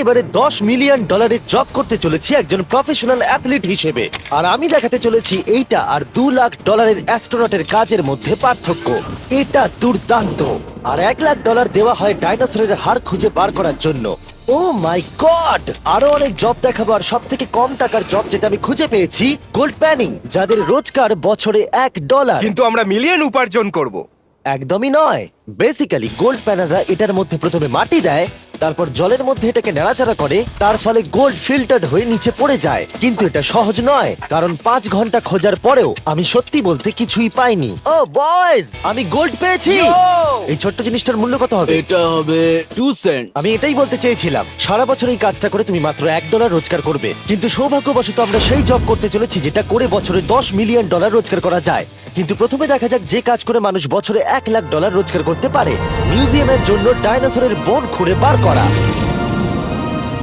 এবারে $10 million job করতে চলেছি একজন প্রফেশনাল অ্যাথলিট হিসেবে। আর আমি দেখাতে চলেছি এইটা আর $2 লাখ অ্যাস্ট্রোনটের কাজের মধ্যে পার্থক্য। এটা দুর্দান্ত। আর $1 লাখ দেওয়া হয় ডাইনোসরের হাড় খুঁজে বার করার জন্য। ও মাই গড! আরো অনেক জব দেখাবো। আর সব থেকে কম টাকার জব যেটা আমি খুঁজে পেয়েছি, গোল্ড প্যানিং, যাদের রোজগার বছরে $1। কিন্তু আমরা মিলিয়ন উপার্জন করব। একদমই নয়। বেসিক্যালি গোল্ড প্যানাররা এটার মধ্যে প্রথমে মাটি দেয়, তারপর জলের মধ্যে এটাকে নাড়াচাড়া করে, তার ফলে গোল্ড ফিল্টার্ড হয়ে নিচে পড়ে যায়। কিন্তু এটা সহজ নয়, কারণ 5 ঘন্টা খোঁজার পরেও আমি সত্যি বলতে কিছুই পাইনি। ও বয়েজ, আমি গোল্ড পেয়েছি। এই ছোট্ট জিনিসটার মূল্য কত হবে? এটা হবে 2 সেন্ট। আমি এটাই বলতে চেয়েছিলাম। সারা বছর এই কাজটা করে তুমি মাত্র $1 রোজগার করবে, কিন্তু সৌভাগ্যবশত আমরা সেই জব করতে চলেছি যেটা করে বছরে $10 মিলিয়ন রোজগার করা যায়। কিন্তু প্রথমে দেখা যাক যে কাজ করে মানুষ বছরে $1 লাখ রোজগার করতে পারে। মিউজিয়ামের জন্য ডাইনোসরের বোন খুঁড়ে বার করা।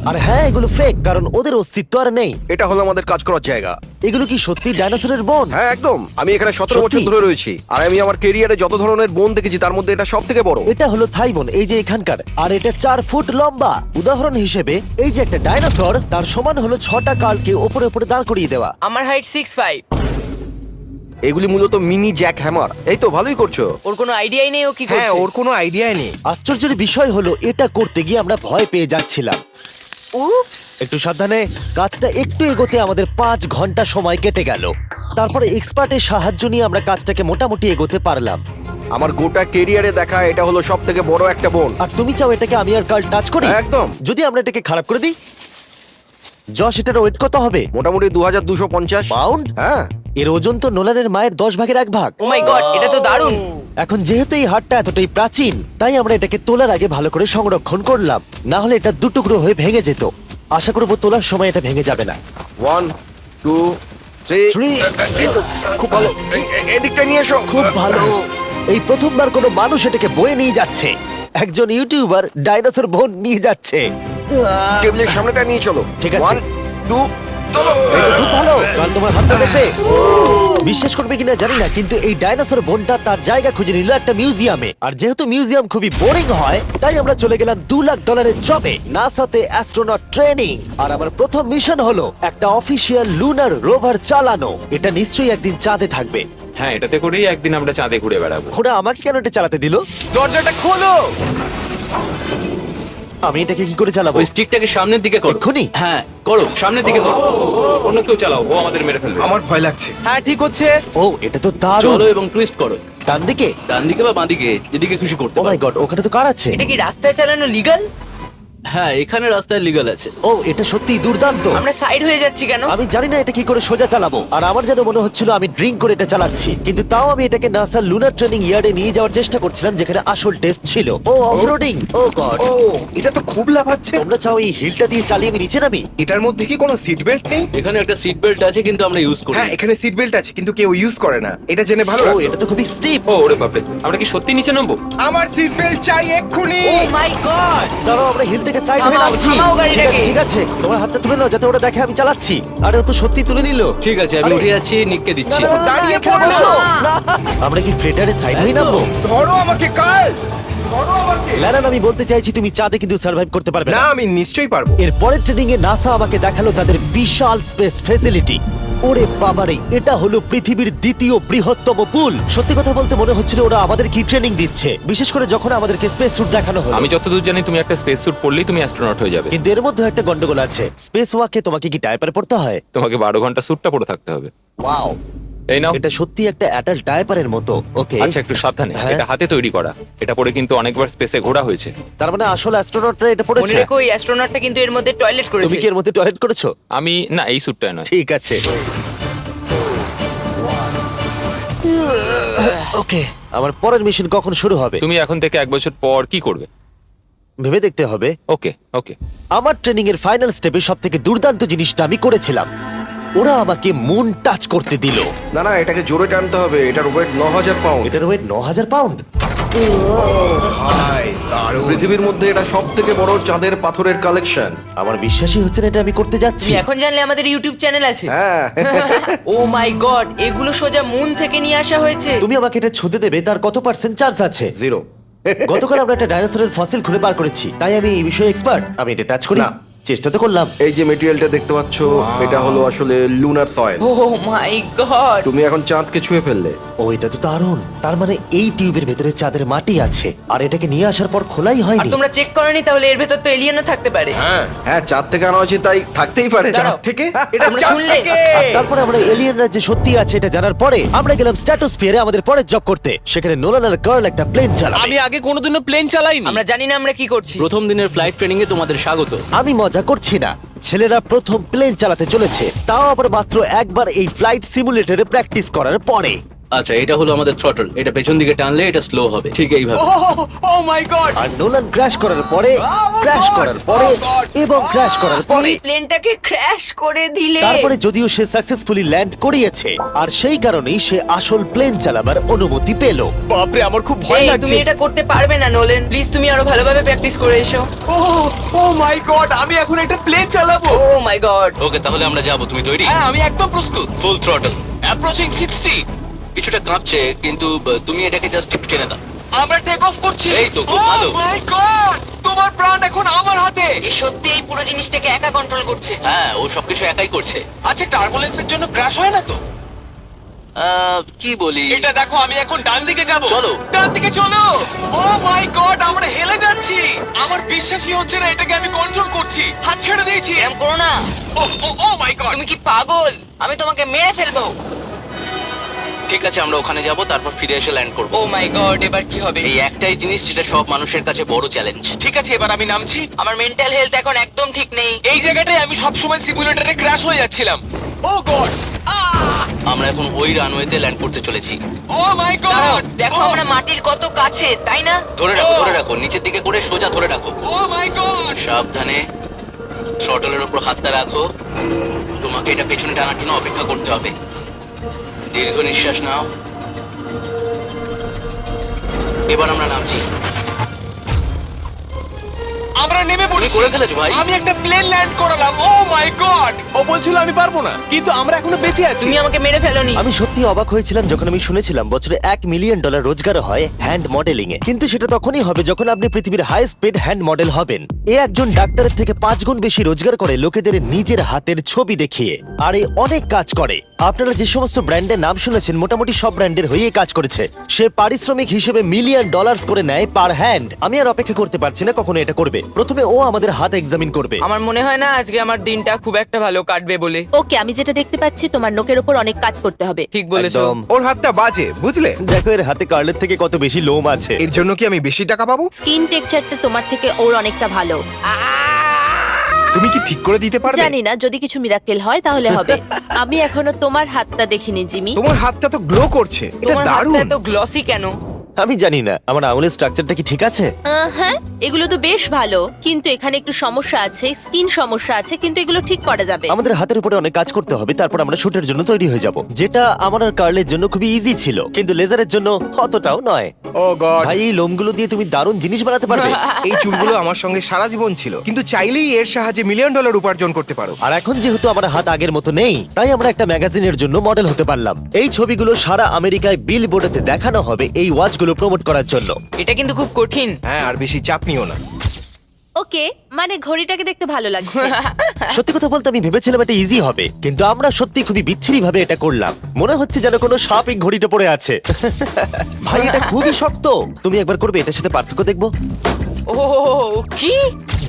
আর হ্যাঁ, এগুলো ফেক, কারণ ওদের অস্তিত্ব আর নেই। এটা হলো আমাদের কাজ করার জায়গা। এগুলো কি সত্যি ডাইনোসরের বোন? হ্যাঁ একদম। আমি এখানে 17 বছর সত্যি? ধরে রয়েছি, আর আমি আমার কেরিয়ারে যত ধরনের বোন দেখেছি তার মধ্যে এটা সব থেকে বড়। এটা হলো থাই বোন, এই যে এখানকার। আর এটা 4 ফুট লম্বা। উদাহরণ হিসেবে এই যে একটা ডাইনোসর, তার সমান হলো 6টা কালকে ওপরে ওপরে দাঁড় করিয়ে দেওয়া। আমার হাইট 6'5". এগুলি মূলত মিনি জ্যাক হ্যামার। এই তো ভালোই করছো। ওর কোনো আইডিয়াই নেই ও কি হ্যাঁ, করছে। ওর কোনো আইডিয়াই নেই। আশ্চর্যের বিষয় হলো এটা করতে গিয়ে আমরা ভয় পেয়ে যাচ্ছিলাম। উপস। একটু সাবধানে। কাজটা একটু এগোতে আমাদের 5 ঘন্টা সময় কেটে গেল। তারপরে এক্সপার্টের সাহায্য নিয়ে আমরা কাজটাকে মোটামুটি এগোতে পারলাম। আমার গোটা কেরিয়ারে দেখা এটা হলো সব থেকে বড় একটা বোন। আর তুমি চাও এটাকে আমি আর কাল টাচ করি? একদম। যদি আমরা এটাকে খারাপ করে দিই? যশ, এটার ওয়েট কত হবে? মোটামুটি 2250 পাউন্ড? হ্যাঁ। এর ওজন তো নোলানের মায়ের 10 ভাগের 1 ভাগ। ও মাই গড, এটা তো দারুণ। এখন যেহেতু এই হাটটা এতটাই প্রাচীন, তাই আমরা এটাকে তোলার আগে ভালো করে সংরক্ষণ করলাম। না হলে এটা দুটুকরো হয়ে ভেঙে যেত। আশা করবো তোলার সময় এটা ভেঙে যাবে না। 1 2 3 Three. খুব ভালো। এদিকটা নিয়ে এসো। খুব ভালো। এই প্রথমবার কোনো মানুষ এটাকে বয়ে নিয়ে যাচ্ছে। একজন ইউটিউবার ডাইনোসর বোন নিয়ে যাচ্ছে। টেবিলের সামনেটা নিয়ে চলো। ঠিক আছে। 1 2 চলো। এই তো খুব ভালো। কাল তোমার হাতটা দেখবে। বিশ্বাস করবে কিনা জানি না, কিন্তু এই ডাইনোসর বোনটা তার জায়গা খুঁজে নিল একটা মিউজিয়ামে। আর যেহেতু মিউজিয়াম খুবই বোরিং হয়, তাই আমরা চলে গেলাম $2 লাখ জবে, নাসাতে অ্যাস্ট্রোনট ট্রেনিং। আর আমার প্রথম মিশন হলো একটা অফিসিয়াল লুনার রোভার চালানো। এটা নিশ্চয়ই একদিন চাঁদে থাকবে। হ্যাঁ, এটাতে করেই একদিন আমরা চাঁদে ঘুরে বেড়াবো। ওরা আমাকে কেন এটা চালাতে দিল? দরজাটা খোলো। আমি এটাকে কি করে চালাবো? ওই স্টিকটাকে সামনের দিকে করো। এক্ষুনি? হ্যাঁ, করো, সামনের দিকে করো। অন্য কেউ চালাও, ও আমাদের মেরে ফেলবে। আমার ভয় লাগছে। হ্যাঁ, ঠিক হচ্ছে। ও, এটা তো দারুণ। চলো এবং টুইস্ট করো। ডান দিকে? ডান দিকে বা বাঁ দিকে, যেদিকে খুশি করতে ও মাই পারো। গড, ওখানে তো কার আছে? এটা কি রাস্তায় চালানো লিগ্যাল? হ্যাঁ, এখানে রাস্তায় লিগ্যাল আছে। ও, এটা সত্যিই দুর্দান্ত। আমরা সাইড হয়ে যাচ্ছি কেন? আমি জানি না এটা কি করে সোজা চালাবো। আর আমার যেন মনে হচ্ছিল আমি ড্রিঙ্ক করে এটা চালাচ্ছি। কিন্তু তাও আমি এটাকে নাসার লুনার ট্রেনিং ইয়ার্ডে নিয়ে যাওয়ার চেষ্টা করছিলাম, যেখানে আসল টেস্ট ছিল। ও, অফরোডিং। ও গড। ও, এটা তো খুব লাফাচ্ছে। তোমরা চাও এই হিলটা দিয়ে চালিয়ে আমি নিচে নামি? এটার মধ্যে কি কোনো সিট বেল্ট নেই? এখানে একটা সিট বেল্ট আছে, কিন্তু আমরা ইউজ করি হ্যাঁ, না। এখানে সিট বেল্ট আছে কিন্তু কেউ ইউজ করে না। এটা জেনে ভালো ও, লাগলো। এটা তো খুবই স্টিপ। ও ওরে বাপরে, আমরা কি সত্যি নিচে নামবো? আমার সিট বেল্ট চাই এক্ষুনি। ও মাই গড। দাঁড়াও, আমরা হিল থেকে সাইড হয়ে থামাও, নামছি। থামাও গাড়িটাকে। ঠিক আছে, ঠিক আছে। তোমার হাতটা তুলে নাও যাতে ওরা দেখে আমি চালাচ্ছি। আরে, ও তো সত্যি তুলে নিল। ঠিক আছে, আমি আরে, উঠে যাচ্ছি, নিককে না, দিচ্ছি। না, না, না, দাঁড়িয়ে এখানে পড়ো। বসো। না। আমরা কি ফ্রেটারে সাইড হয়ে নামবো? ধরো আমাকে কাল। ধরো আমাকে। ল্যারান, আমি বলতে চাইছি তুমি চাঁদে কিন্তু সার্ভাইভ করতে পারবে না, না। আমি নিশ্চয়ই পারবো। এর পরের ট্রেনিং এ নাসা আমাকে দেখালো তাদের বিশাল স্পেস ফেসিলিটি। ওরে বাবারে, এটা হলো পৃথিবীর দ্বিতীয় বৃহত্তম পুল। সত্যি কথা বলতে মনে হচ্ছিল ওরা আমাদের কি ট্রেনিং দিচ্ছে, বিশেষ করে যখন আমাদেরকে স্পেস স্যুট দেখানো হলো। আমি যতদূর জানি তুমি একটা স্পেস স্যুট পরলেই তুমি অ্যাস্ট্রোনট হয়ে যাবে। কিন্তু এর মধ্যে একটা গন্ডগোল আছে। স্পেস ওয়াকে তোমাকে কি ডায়পার পড়তে হয়? তোমাকে 12 ঘন্টা স্যুটটা পরে থাকতে হবে। ওয়াও, এই নাও। এটা সত্যি একটা অ্যাডাল্ট ডায়পারের মতো। ওকে, আচ্ছা, একটু সাবধানে। হ্যাঁ। এটা হাতে তৈরি করা। এটা পরে কিন্তু অনেকবার স্পেসে ঘোরা হয়েছে। তার মানে আসল অ্যাস্ট্রোনটরা এটা মনে পড়েছে। রেখো এই অ্যাস্ট্রোনটটা কিন্তু এর মধ্যে টয়লেট তুমি করেছে। কি এর মধ্যে টয়লেট করেছো? আমি না, এই স্যুটটা নয়। ঠিক আছে। ওকে, আমার পরের মিশন কখন শুরু হবে তুমি এখন থেকে 1 বছর পর কি করবে? ভেবে দেখতে হবে। ওকে ওকে। আমার ট্রেনিং এর ফাইনাল স্টেপে সবথেকে দুর্দান্ত জিনিসটা আমি করেছিলাম। ওরা আমাকে মুন টাচ করতে দিল। না না, এটাকে জোরে টানতে হবে। এটার ওয়েট 9000 পাউন্ড। এটার ওয়েট 9000 পাউন্ড। ভাই, দারুণ। পৃথিবীর মধ্যে এটা সব থেকে বড় চাঁদের পাথরের কালেকশন। আমার বিশ্বাসই হচ্ছে না এটা আমি করতে যাচ্ছি। তুমি এখন জানলে আমাদের ইউটিউব চ্যানেল আছে। হ্যাঁ। ও মাই গড, এগুলো সোজা মুন থেকে নিয়ে আসা হয়েছে। তুমি আমাকে এটা ছুঁতে দেবে, তার কত পার্সেন্ট চার্জ আছে? 0। গতকাল আমরা একটা ডাইনোসরের ফসিল খুঁজে বার করেছি, তাই আমি এই বিষয়ে এক্সপার্ট। আমি এটা টাচ করি, না। চেষ্টা তো করলাম। এই যে মেটেরিয়ালটা দেখতে পাচ্ছ, এটা হলো আসলে লুনার সয়েল। ও মাই গড, তুমি এখন চাঁদকে ছুঁয়ে ফেললে। ও, এটা তো দারুণ। তার মানে এই টিউবের ভেতরে চাঁদের মাটি আছে, আর এটাকে নিয়ে আসার পর খোলাই আর হয়নি। তোমরা চেক করনি তাহলে এর ভেতর তো এলিয়েনও থাকতে পারে। হ্যাঁ, চাঁদ থেকে আনা হয়েছে, তাই থাকতেই পারে। দাঁড়াও। থেকে এটা আমরা চাঁদ শুনলে? থেকে। আর তারপরে আমরা এলিয়েনরা যে সত্যি আছে এটা জানার পরে আমরা গেলাম স্ট্র্যাটোস্ফিয়ারে আমাদের পরের জব করতে। সেখানে নোলান আর গার্ল একটা প্লেন চালাবে। আমি আগে কোনোদিনও প্লেন চালাইনি। আমরা জানি না আমরা কি করছি। প্রথম দিনের ফ্লাইট ট্রেনিং এ তোমাদের স্বাগত। আমি মজা করছি না, ছেলেরা প্রথম প্লেন চালাতে চলেছে, তাও আবার মাত্র একবার এই ফ্লাইট সিমুলেটরে প্র্যাকটিস করার পরে। আচ্ছা, এটা হলো আমাদের থ্রটল। এটা পেছন দিকে টানলে এটা স্লো হবে, ঠিক এইভাবে। ও মাই গড। আর নোলান ক্র্যাশ করার পরে, ক্র্যাশ করার পরে এবং ক্র্যাশ করার পরে, প্লেনটাকে ক্র্যাশ করে দিলে। তারপরে যদিও সে সাকসেসফুলি ল্যান্ড করিয়েছে, আর সেই কারণেই সে আসল প্লেন চালাবার অনুমতি পেল। বাপরে, আমার খুব ভয় এই, লাগছে। তুমি এটা করতে পারবে না নোলেন। প্লিজ তুমি আরো ভালোভাবে প্র্যাকটিস করে এসো। ও মাই গড, আমি এখন একটা প্লেন চালাবো। ও মাই গড। ওকে, তাহলে আমরা যাব। তুমি তৈরি? হ্যাঁ, আমি একদম প্রস্তুত। Full throttle, approaching 60। কিছুটা কাঁপছে, কিন্তু তুমি এটাকে জাস্ট টিপ টেনে দাও। আমরা টেক অফ করছি। এই তো, খুব ভালো। ও মাই গড, তোমার প্রাণ এখন আমার হাতে। এ সত্যি এই পুরো জিনিসটাকে একা কন্ট্রোল করছে। হ্যাঁ, ও সবকিছু একাই করছে। আচ্ছা, টার্বুলেন্সের জন্য ক্র্যাশ হয় না তো? কি বলি? এটা দেখো, আমি এখন ডান দিকে যাব। চলো। ডান দিকে চলো। ও মাই গড, আমরা হেলে যাচ্ছি। আমার বিশ্বাসই হচ্ছে না এটাকে আমি কন্ট্রোল করছি। হাত ছেড়ে দিয়েছি। এরকম করো না। ও মাই গড। তুমি কি পাগল? আমি তোমাকে মেরে ফেলবো। ঠিক আছে, আমরা ওখানে যাব, তারপর ফিরে এসে ল্যান্ড করব। ও মাই গড, এবার কি হবে? এই একটাই জিনিস যেটা সব মানুষের কাছে বড় চ্যালেঞ্জ। ঠিক আছে, এবার আমি নামছি। আমার মেন্টাল হেলথ এখন একদম ঠিক নেই। এই জায়গাটায় আমি সবসময় সিমুলেটরে ক্র্যাশ হয়ে যাচ্ছিলাম। ও গড। আমরা এখন ওই রানওয়েতে ল্যান্ড করতে চলেছি। ও মাই দাঁড়াও, গড। দেখো আমরা মাটির কত কাছে, তাই না? ধরে রাখো, ধরে রাখো, নিচের দিকে করে সোজা ধরে রাখো। ও মাই গড। সাবধানে শটলের উপর হাতটা রাখো। তোমাকে এটা পেছনে টানার জন্য অপেক্ষা করতে হবে। দীর্ঘ নিঃশ্বাস নাও। এবার আমরা নামছি। আমরা নেমে তুমি পড়েছি। করে ফেলেছো ভাই। আমি একটা প্লেন ল্যান্ড করালাম। ও মাই গড। ও বলছিল আমি পারবো না, কিন্তু আমরা এখনো বেঁচে আছি। তুমি আমাকে মেরে ফেলোনি। আমি সত্যি অবাক হয়েছিলাম যখন আমি শুনেছিলাম বছরে $1 মিলিয়ন রোজগার হয় হ্যান্ড মডেলিং এ। কিন্তু সেটা তখনই হবে যখন আপনি পৃথিবীর হাইস্ট পেড হ্যান্ড মডেল হবেন। এ একজন ডাক্তারের থেকে 5 গুণ বেশি রোজগার করে লোকেদের নিজের হাতের ছবি দেখিয়ে, আর এ অনেক কাজ করে। আপনারা যে সমস্ত ব্র্যান্ডের নাম শুনেছেন মোটামুটি সব ব্র্যান্ডের হয়েই কাজ করেছে। সে পারিশ্রমিক হিসেবে $1 মিলিয়ন করে নেয় পার হ্যান্ড। আমি আর অপেক্ষা করতে পারছি না কখনো এটা করবে। প্রথমে ও আমাদের হাত এক্সামিন করবে। আমার মনে হয় না আজকে আমার দিনটা খুব একটা ভালো কাটবে বলে। ওকে, আমি যেটা দেখতে পাচ্ছি তোমার নোকের ওপর অনেক কাজ করতে হবে। ঠিক বলেছো। একদম। ওর হাতটা বাজে, বুঝলে? দেখো এর হাতে কার্লের থেকে কত বেশি লোম আছে। এর জন্য কি আমি বেশি টাকা পাবো? স্কিন টেক্সচারটা তোমার থেকে ওর অনেকটা ভালো। তুমি কি ঠিক করে দিতে পারবে? জানি না, যদি কিছু মিরাকেল হয় তাহলে হবে। আমি এখনো তোমার হাতটা দেখিনি জিমি। তোমার হাতটা তো গ্লো করছে। এটা তোমার হাতটা দারুণ। এত গ্লসি কেন? আমি জানি না আমার আঙুলের স্ট্রাকচারটা কি ঠিক আছে। হ্যাঁ, এগুলো তো বেশ ভালো, কিন্তু এখানে একটু সমস্যা আছে, স্কিন সমস্যা আছে, কিন্তু এগুলো ঠিক করা যাবে। আমাদের হাতের উপরে অনেক কাজ করতে হবে, তারপর আমরা শুটের জন্য তৈরি হয়ে যাব, যেটা আমার আর কার্লের জন্য খুবই ইজি ছিল, কিন্তু লেজারের জন্য অতটাও নয়। ও গড। ভাই এই লোমগুলো দিয়ে তুমি দারুণ জিনিস বানাতে পারবে। এই চুলগুলো আমার সঙ্গে সারা জীবন ছিল, কিন্তু চাইলেই এর সাহায্যে $1 মিলিয়ন উপার্জন করতে পারো। আর এখন যেহেতু আমার হাত আগের মতো নেই, তাই আমরা একটা ম্যাগাজিনের জন্য মডেল হতে পারলাম। এই ছবিগুলো সারা আমেরিকায় বিলবোর্ডেতে দেখানো হবে এই ওয়াচগুলো প্রমোট করার জন্য। এটা কিন্তু খুব কঠিন। হ্যাঁ, আর বেশি চাপ নিও না। ওকে, মানে ঘড়িটাকে দেখতে ভালো লাগছে। সত্যি কথা বলতে আমি ভেবেছিলাম এটা ইজি হবে, কিন্তু আমরা সত্যি খুবই বিচ্ছিরি ভাবে এটা করলাম। মনে হচ্ছে যেন কোনো সাপ এই ঘড়িটা পড়ে আছে। ভাই এটা খুবই শক্ত। তুমি একবার করবে, এটার সাথে পার্থক্য দেখবো। ও কি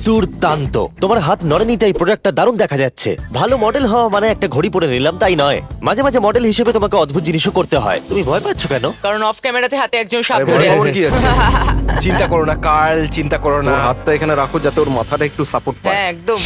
দুর্দান্ত। তোমার হাত নড়েনি তাই প্রোডাক্টটা দারুণ দেখা যাচ্ছে। ভালো মডেল হওয়া মানে একটা ঘড়ি পরে নিলাম তাই নয়, মাঝে মাঝে মডেল হিসেবে তোমাকে অদ্ভুত জিনিসও করতে হয়। তুমি ভয় পাচ্ছ কেন? কারণ অফ ক্যামেরাতে হাতে একজন সাপ আরে ধরে ভয় আছে। পাওয়ার কি আছে? চিন্তা করো না কার্ল, চিন্তা করো না। ওর হাতটা এখানে রাখো যাতে ওর মাথাটা একটু সাপোর্ট পায়। হ্যাঁ একদম।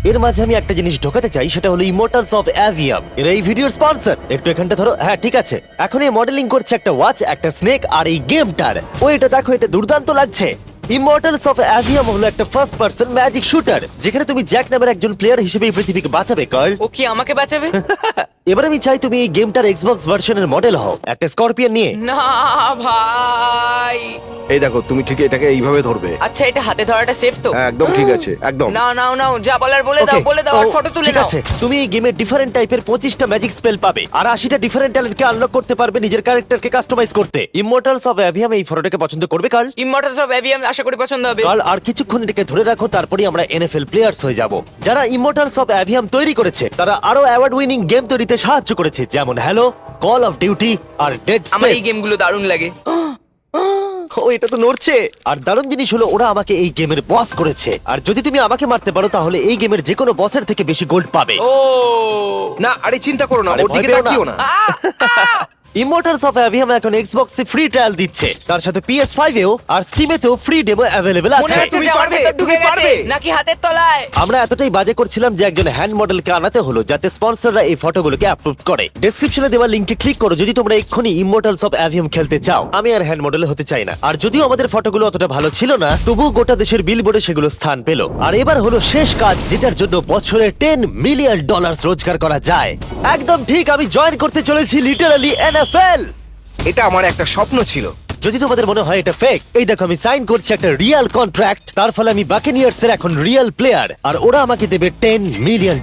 এর মাঝে আমি একটা জিনিস ঢোকাতে চাই, সেটা হলো ইমোর্টালস অফ অ্যাভিয়াম। এরা এই ভিডিওর স্পন্সর। একটু এখানটা ধরো। হ্যাঁ ঠিক আছে। এখন এই মডেলিং করছে একটা ওয়াচ, একটা স্নেক আর এই গেমটার। ও এটা দেখো, এটা দুর্দান্ত লাগছে। ইমর্টালস অফ অ্যাভিয়াম হলো একটা ফার্স্ট পার্সন ম্যাজিক শুটার যেখানে তুমি জ্যাক নামের একজন প্লেয়ার হিসেবে এই পৃথিবীকে বাঁচাবে কার্ল। ও কি আমাকে বাঁচাবে? এবার আমি চাই তুমি এই গেমটার এক্সবক্স ভার্সনের মডেল হও একটা স্করপিয়ন নিয়ে। না ভাই। এই দেখো তুমি ঠিক এটাকে এইভাবে ধরবে। আচ্ছা এটা হাতে ধরাটা সেফ তো? হ্যাঁ, একদম ঠিক আছে, একদম। নাও নাও নাও, যা বলার বলে দাও, Okay, বলে দাও আর ও, ফটো তুলে ঠিক নাও। আছে তুমি এই গেমে ডিফারেন্ট টাইপের 25টা ম্যাজিক স্পেল পাবে আর 80টা ডিফারেন্ট ট্যালেন্টকে আনলক করতে পারবে নিজের ক্যারেক্টারকে কাস্টমাইজ করতে। ইমর্টালস অফ অ্যাভিয়াম এই ফটোটাকে পছন্দ করবে কার্ল? ইমমর্টালস অফ অ্যাভিয়াম আশা করি পছন্দ হবে। কাল আর কিছুক্ষণ এটাকে ধরে রাখো তারপরেই আমরা এনএফএল প্লেয়ার্স হয়ে যাব। যারা ইমর্টালস অফ অ্যাভিয়াম তৈরি করেছে তারা আরো অ্যাওয়ার্ড উইনিং গেম তৈরিতে সাহায্য করেছে যেমন হ্যালো, কল অফ ডিউটি আর ডেড আমার এই স্পেস। গেমগুলো দারুণ লাগে। ও এটা তো নড়ছে। আর দারুণ জিনিস হলো ওরা আমাকে এই গেমের বস করেছে আর যদি তুমি আমাকে মারতে পারো তাহলে এই গেমের যে কোনো বসের থেকে বেশি গোল্ড পাবে। ও না আরে চিন্তা করো না, আরে ওর ভয় দিকে পেও না। তাকিও না। ইমর্টালস অফ অ্যাভিয়াম এখন এক্সবক্সে ফ্রি ট্রায়াল দিচ্ছে, তার সাথে PS5 এও আর স্টিমেতেও ফ্রি ডেমো অ্যাভেলেবল মনে আছে। হচ্ছে তুমি যে আমার পারবে, ভেতর ঢুকে তুমি গেছে পারবে। নাকি হাতের তলায়। আমরা এতটাই বাজে করছিলাম যে একজন হ্যান্ড মডেলকে আনাতে হলো যাতে স্পন্সররা এই ফটোগুলোকে অ্যাপ্রুভ করে। ডেসক্রিপশনে দেওয়া লিংকে ক্লিক করো যদি তোমরা এক্ষুনি ইমর্টালস অফ অ্যাভিয়াম খেলতে চাও। আমি আর হ্যান্ড মডেল হতে চাই না। আর যদিও আমাদের ফটোগুলো অতটা ভালো ছিল না তবুও গোটা দেশের বিলবোর্ডে সেগুলো স্থান পেল। আর এবার হলো শেষ কাজ যেটার জন্য বছরে $10 মিলিয়ন রোজগার করা যায়। একদম ঠিক, আমি জয়েন করতে চলেছি লিটারালি NFL। এটা আমার একটা স্বপ্ন ছিল। যদি তোমাদের মনে হয় এটা ফেক, এই দেখো আমি সাইন করছি একটা রিয়েল কন্ট্রাক্ট। তার ফলে আমি বাকেনিয়ার্স এর এখন রিয়েল প্লেয়ার আর ওরা আমাকে দেবে $10 মিলিয়ন।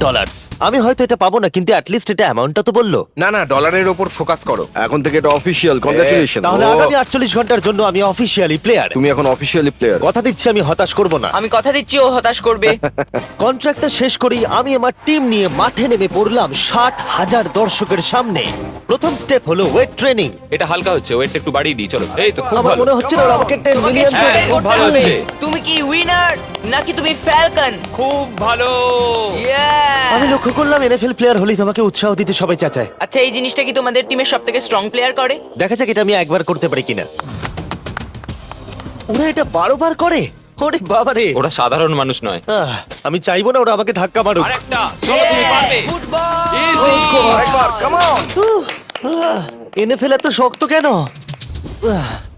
আমি হয়তো এটা পাবো না কিন্তু অ্যাটলিস্ট এটা অ্যামাউন্টটা তো বললো। না না, ডলারের ওপর ফোকাস করো। এখন থেকে এটা অফিসিয়াল, কংগ্রাচুলেশন। তাহলে আগামী 48 ঘন্টার জন্য আমি অফিসিয়ালি প্লেয়ার। তুমি এখন অফিসিয়ালি প্লেয়ার। কথা দিচ্ছি আমি হতাশ করব না। আমি কথা দিচ্ছি ও হতাশ করবে। কন্ট্রাক্টটা শেষ করেই আমি আমার টিম নিয়ে মাঠে নেমে পড়লাম 60,000 দর্শকের সামনে। প্রথম স্টেপ হলো ওয়েট ট্রেনিং। এটা হালকা হচ্ছে, ওয়েটটা একটু বাড়িয়ে দিই চলো। এই তো খুব আমার ভালো। মনে হচ্ছে না ওরা আমাকে 10 তোমাকে মিলিয়ন struggle হ্যাঁ, খুব করতে ভালো হবে। হচ্ছে। তুমি কি উইনার নাকি তুমি ফ্যালকন? খুব ভালো। আমি লক্ষ্য করলাম NFL প্লেয়ার হলেই তোমাকে উৎসাহ দিতে সবাই চাচায়। আচ্ছা এই জিনিসটা কি তোমাদের টিমের সবথেকে স্ট্রং প্লেয়ার করে? দেখা যাক এটা আমি একবার করতে পারি কিনা। ওরা এটা 12 বার করে। ওরে বাবারে। ওরা সাধারণ মানুষ নয়। আমি চাইবো না ওরা আমাকে ধাক্কা মারুক। আরেকটা চলো, তুমি পারবে। ফুটবল। Easy! আরেকবার, কাম অন। NFL এত শক্ত কেন?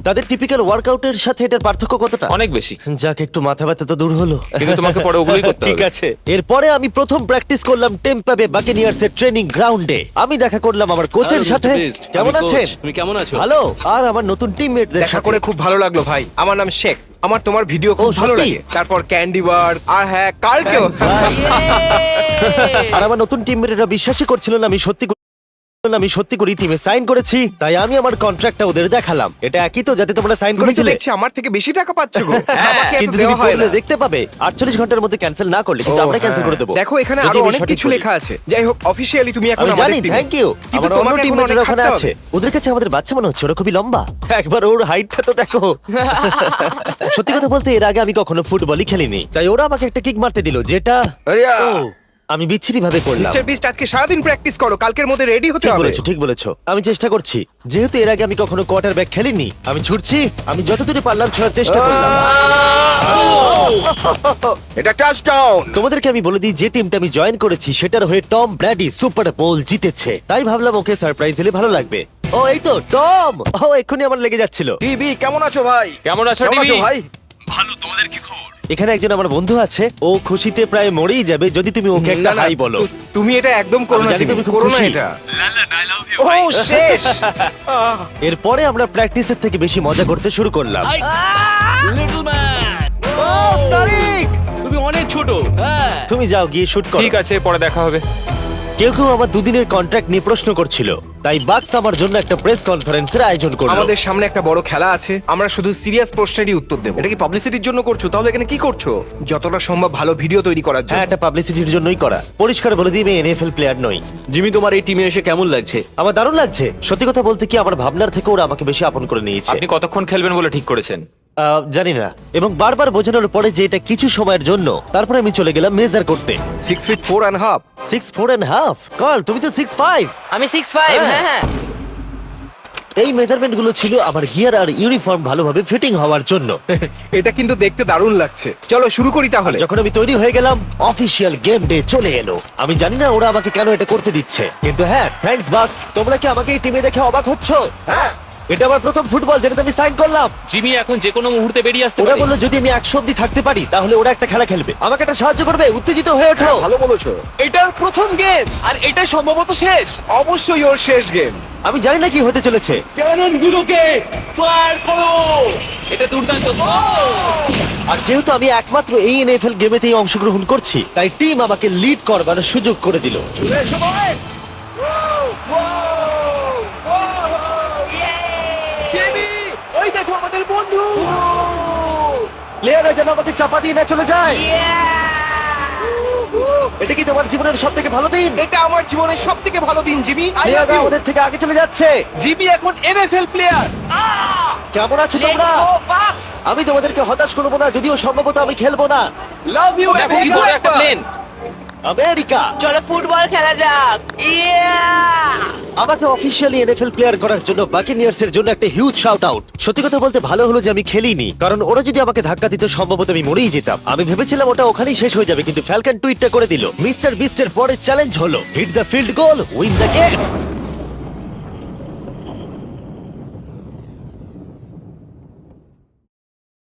তাদের টিপিক্যাল ওয়ার্কআউটের সাথে এটার পার্থক্য কতটা? অনেক বেশি। যাক একটু মাথা ব্যথা তো দূর হলো। কিন্তু তোমাকে পরে ওগুলোই করতে ঠিক হবে। আছে। এরপরে আমি প্রথম প্র্যাকটিস করলাম টেম্পা বে বাকেনিয়ার্স এর ট্রেনিং গ্রাউন্ডে। আমি দেখা করলাম আমার কোচের সাথে। কেমন আছেন? তুমি কেমন আছো? ভালো। আর আমার নতুন টিমমেটদের দেখা সাথে করে খুব ভালো লাগলো ভাই। আমার নাম শেখ। আমার তোমার ভিডিও খুব ও, ভালো সত্যি? লাগে। তারপর ক্যান্ডি বার আর হ্যাঁ কালকেও। Thanks, ভাই। আর আমার নতুন টিমমেটরা বিশ্বাসই করছিল না আমি সত্যি করে টিমে সাইন করেছি। তাই আমি আমার কন্ট্রাক্টটা ওদের দেখালাম। এটা একই তো যাতে তোমরা সাইন তুমি তো করেছিলে? দেখছি আমার থেকে বেশি টাকা পাচ্ছ গো। আমাকে এত কিন্তু দেওয়া তুমি হয় করলে না। দেখতে পাবে 48 ঘন্টার মধ্যে ক্যান্সেল না করলে কিন্তু ও, আমরা ক্যান্সেল হ্যাঁ। করে দেবো। দেখো এখানে যদি আরো আমি অনেক সঠিক কিছু বলি। লেখা আছে। যাই হোক অফিসিয়ালি তুমি এখন আমি আমাদের জানি, টিমে। Thank you. কিন্তু আমার অন্য তোমাকে এখন টিমমেটরা অনেক ওখানে খাটতে আছে। হবে। ওদের কাছে আমাদের বাচ্চা মনে হচ্ছে, ওরা খুবই লম্বা। একবার ওর হাইটটা তো দেখো। সত্যি কথা বলতে এর আগে আমি কখনো ফুটবলই খেলিনি, তাই ওরা আমাকে একটা কিক মারতে দিল যেটা আরিয়া। ও, আমি বিচ্ছিরি ভাবে করলাম। মিস্টার বিস্ট আজকে সারাদিন প্র্যাকটিস করো, কালকের মধ্যে রেডি হতে ঠিক হবে। বলেছো, ঠিক বলেছো। আমি চেষ্টা করছি। যেহেতু এর আগে আমি কখনো কোয়ার্টারব্যাক খেলিনি, আমি ছুটছি। আমি যতদূর পারলাম ছোড়ার চেষ্টা করলাম। এটা টাচডাউন। তোমাদেরকে আমি বলে দিই যে টিমটা আমি জয়েন করেছি সেটার হয়ে টম ব্র্যাডি সুপার বোল জিতেছে। তাই ভাবলাম ওকে সারপ্রাইজ দিলে ভালো লাগবে। ও এই তো টম। ও এক্ষুনি আমার লেগে যাচ্ছিল। টিভি কেমন আছো ভাই? কেমন আছো কেমন টিভি? আছো ভাই? এখানে একজন আমার বন্ধু আছে, ও খুশিতে প্রায় মরেই যাবে যদি তুমি ওকে একটা না, না, হাই বলো। তুমি এটা একদম করো আমি না, জানি জিমি, তুমি খুব করো না খুশি। এটা। ও শেষ। এরপরে আমরা প্র্যাকটিসের থেকে বেশি মজা করতে শুরু করলাম। লিটল ম্যান, ও তারিক, তুমি অনেক ছোট। হ্যাঁ, তুমি যাও গিয়ে শুট করো। ঠিক আছে, পরে দেখা হবে। কেউ কেউ আমার দুদিনের কন্ট্রাক্ট নিয়ে প্রশ্ন করছিল, তাই বাক্স আমার জন্য একটা প্রেস কনফারেন্সের আয়োজন করলো। আমাদের সামনে একটা বড় খেলা আছে, আমরা শুধু সিরিয়াস প্রশ্নেরই উত্তর দেব। এটা কি পাবলিসিটির জন্য করছো? তাহলে এখানে কি করছো? যতটা সম্ভব ভালো ভিডিও তৈরি করার হ্যাঁ, জন্য। এটা পাবলিসিটির জন্যই করা। পরিষ্কার বলে দিই আমি NFL প্লেয়ার নই। জিমি তোমার এই টিমে এসে কেমন লাগছে? আমার দারুণ লাগছে। সত্যি কথা বলতে কি আমার ভাবনার থেকে ওরা আমাকে বেশি আপন করে নিয়েছে। আপনি কতক্ষণ খেলবেন বলে ঠিক করেছেন? জানি না, এবং বারবার বোঝানোর পরে যে এটা কিছু সময়ের জন্য। তারপরে আমি চলে গেলাম মেজার করতে। 6 feet 4 and half। 6'4.5" কাল তুমি তো 6'5". আমি 6'5". হ্যাঁ হ্যাঁ। এই মেজারমেন্ট গুলো ছিল আমার গিয়ার আর ইউনিফর্ম ভালোভাবে ফিটিং হওয়ার জন্য। এটা কিন্তু দেখতে দারুণ লাগছে। চলো শুরু করি তাহলে। যখন আমি তৈরি হয়ে গেলাম, অফিসিয়াল গেম ডে চলে এলো। আমি জানি না ওরা আমাকে কেন এটা করতে দিচ্ছে, কিন্তু হ্যাঁ থ্যাঙ্কস বাক্স। তোমরা কি আমাকে এই টিমে দেখে অবাক হচ্ছ? হ্যাঁ, এটা আমার প্রথম ফুটবল যেটাতে আমি সাইন করলাম। জিমি এখন যে কোনো মুহূর্তে বেরিয়ে আসতে ওরা পারে। বললো যদি আমি 100 অব্দি থাকতে পারি তাহলে ওরা একটা খেলা খেলবে। আমাকে একটা সাহায্য করবে, উত্তেজিত হয়ে ওঠো। ভালো বলেছো। এটার প্রথম গেম আর এটা সম্ভবত শেষ। অবশ্যই ওর শেষ গেম। আমি জানি না কি হতে চলেছে। ক্যাননগুলোকে ফায়ার করো! এটা দুর্দান্ত। আর যেহেতু আমি একমাত্র এই এনএফএল গেমেতেই অংশগ্রহণ করছি, তাই টিম আমাকে লিড করবার সুযোগ করে দিল। জিমি, ওই দেখো আমাদের বন্ধু। প্লেয়াররা যেন আমাকে চাপা দিয়ে না চলে যায়। এটা কি তোমার জীবনের সব থেকে ভালো দিন? এটা আমার জীবনের সবথেকে ভালো দিন জিমি। আই লাভ প্লেয়াররা ইউ। ওদের থেকে আগে চলে যাচ্ছে। জিমি এখন এনএফএল প্লেয়ার। কেমন আছো তোমরা? আমি তোমাদেরকে হতাশ করবো না, যদিও সম্ভবত আমি খেলবো না। লাভ ইউ দেখো কি বড় একটা প্লেন। আমেরিকা চলো ফুটবল খেলা যাক। আমাকে অফিসিয়ালি এনএফএল প্লেয়ার করার জন্য বাকিনিয়ার্স এর জন্য একটা হিউজ শাউট আউট। সত্যি কথা বলতে ভালো হলো যে আমি খেলিনি, কারণ ওরা যদি আমাকে ধাক্কা দিত সম্ভবত আমি মরেই যেতাম। আমি ভেবেছিলাম ওটা ওখানেই শেষ হয়ে যাবে, কিন্তু ফ্যালকন টুইটটা করে দিল, মিস্টার বিস্টের পরের চ্যালেঞ্জ হলো hit the field goal, win the game.